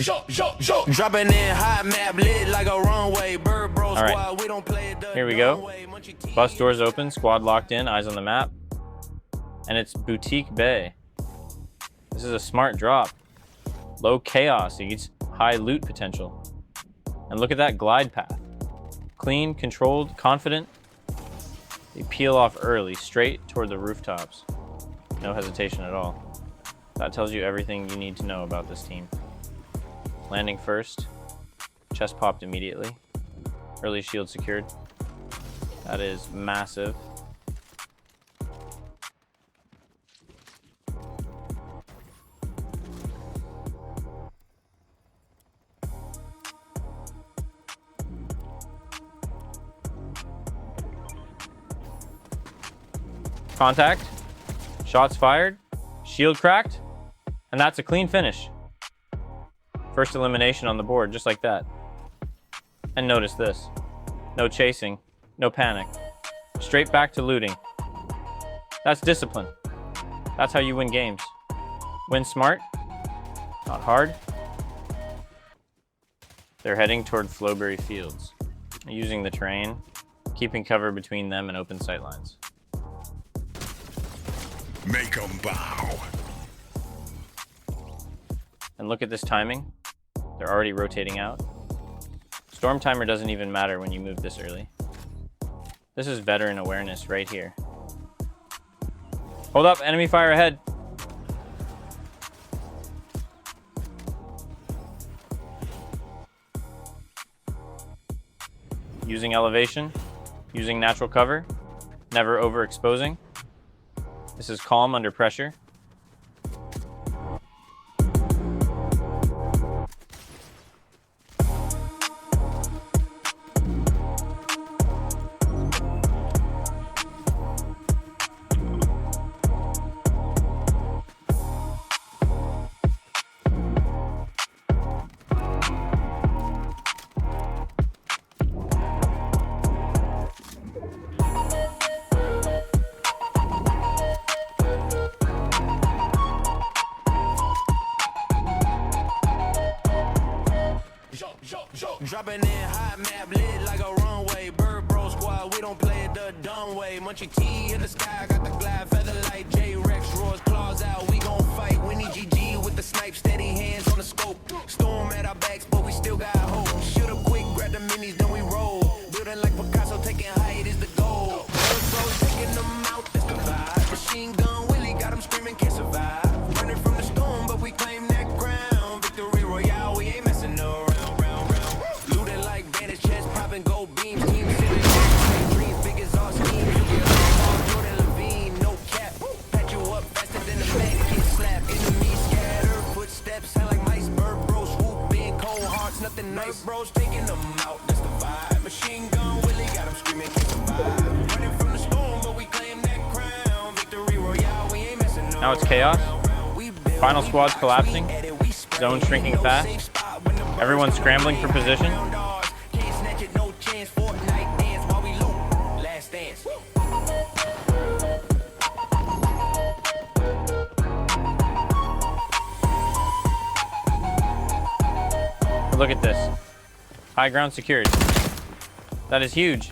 Dropping in hot map lit like a runway. Bird bro squad, we don't play it. Here we go. Bus doors open, squad locked in, eyes on the map. And it's Boutique Bay. This is a smart drop. Low chaos eats high loot potential. And look at that glide path. Clean, controlled, confident. They peel off early, straight toward the rooftops. No hesitation at all. That tells you everything you need to know about this team. Landing first, chest popped immediately. Early shield secured. That is massive. Contact, shots fired, shield cracked, and that's a clean finish. First elimination on the board, just like that. And notice this. No chasing, no panic. Straight back to looting. That's discipline. That's how you win games. Win smart, not hard. They're heading toward Flowberry Fields, using the terrain, keeping cover between them and open sightlines. Make 'em bow. And look at this timing. They're already rotating out. Storm timer doesn't even matter when you move this early. This is veteran awareness right here. Hold up, enemy fire ahead. Using elevation, using natural cover, never overexposing. This is calm under pressure. Dropping in hot map lit like a runway. Bird bro squad, we don't play it the dumb way. Munchy T in the sky, got the glide feather like J-Rex, roars claws out. We gon' fight. Winnie GG with the snipe, steady hands on the scope. Storm at our backs, but we still got hope. Shoot up quick, grab the minis, then we roll. Building like Picasso, taking height is the goal. Bird bro taking them out, that's the vibe. Machine gun Willie got them screaming, can't survive. Running from the storm, but we claim that ground. Victory Royale, we ain't messing around. Gold beams, team sitting dreams big as our schemes. Jordan Levine, no cap. Patch you up faster than the Mac. Get slapped, enemies scatter. Footsteps sound like mice. Bird bros whooping, cold hearts, nothing nice. Bros taking them out, that's the vibe. Machine gun Willie got them screaming, can't survive. Running from the storm, but we claim that crown. Victory Royale, we ain't messing around. Now it's chaos. Final squad's collapsing. Zone shrinking fast. Everyone's scrambling for position. Fortnite dance while we loop. Last dance. Look at this. High ground secured. That is huge.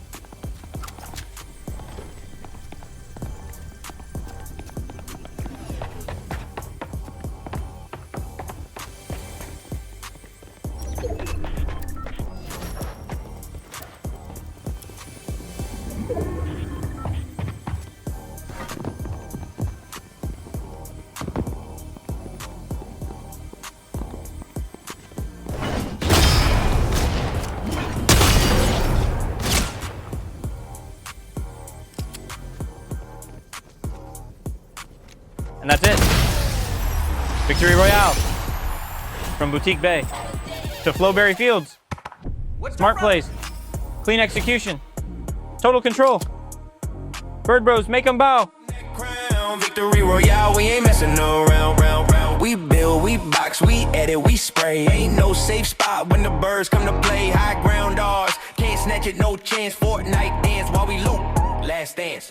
And that's it. Victory Royale. From Boutique Bay to Flowberry Fields. Smart plays. Clean execution. Total control. Bird bros, make them bow. Victory Royale, we ain't messing around. We build, we box, we edit, we spray. Ain't no safe spot when the birds come to play. High ground ours, can't snatch it, no chance. Fortnite dance while we loop. Last dance.